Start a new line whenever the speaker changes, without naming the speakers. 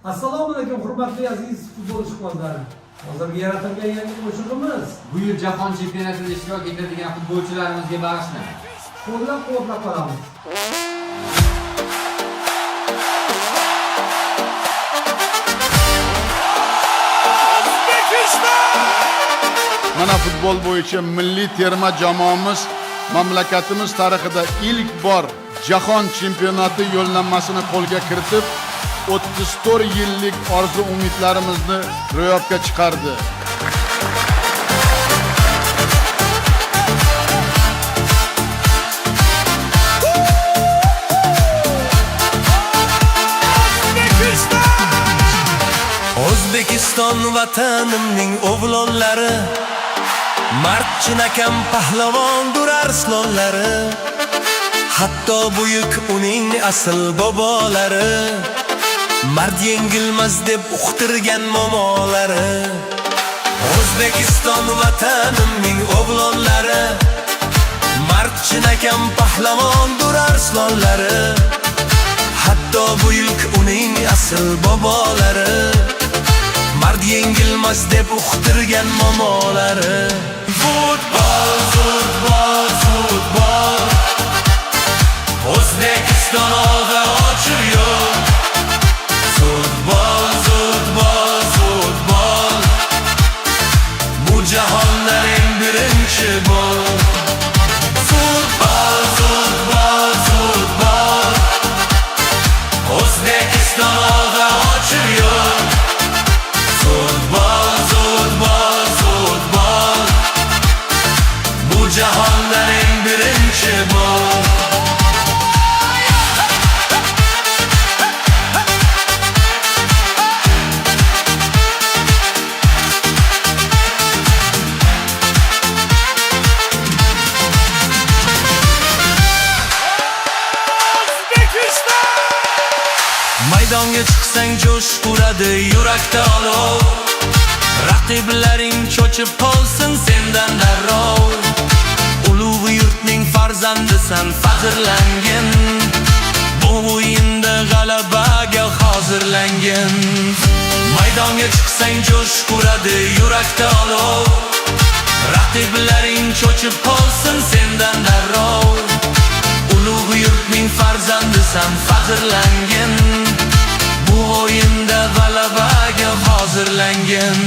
Assalomu alaykum hurmatli aziz futbol ishqibozlari. Hozirgi yaratilgan yangi qo'shig'imiz
bu yil jahon chempionatida ishtirok etadigan futbolchilarimizga bag'ishlanadi.
qo'llab-quvvatlab qolamiz.
Mana futbol bo'yicha milliy terma jamoamiz mamlakatimiz tarixida ilk bor jahon chempionati yo'llanmasini qo'lga kiritib, 34 yillik orzu umidlarimizni ro'yobga chiqardi.
O'zbekiston vatanimning o'g'lonlari, mard chinakam pahlavondir arslonlari, hatto buyuk uning asl bobolari, mard yengilmas deb uqtirgan momolari. O'zbekiston vatanimning o'g'lonlari, mard chinakam pahlavondir arslonlari, hatto buyuk uning asl bobolari, mard yengilmas deb uqtirgan momolari. Futbol, futbol, futbol, O'zbekiston olg'a ochib yo'l. Futbol, futbol, futbol, bu jahonda eng birinchi bo'l. Futbol, futbol, futbol, O'zbekiston olg'a ochib yo'l. Futbol, futbol, futbol, bu jahonda eng birinchi bo'l. Maydonga chiqsang jo'sh uradi yurakda olov, raqiblaring cho'chib qolsin sendan darrov. Ulug' yurtning farzandisan faxrlangin, bu o'yinda g'alabaga hozirlangin. Maydonga chiqsang jo'sh uradi yurakda olov, raqiblaring cho'chib qolsin sendan darrov. Ulug' yurtning farzandisan faxrlangin, bu o'yinda g'alabaga hozirlangin.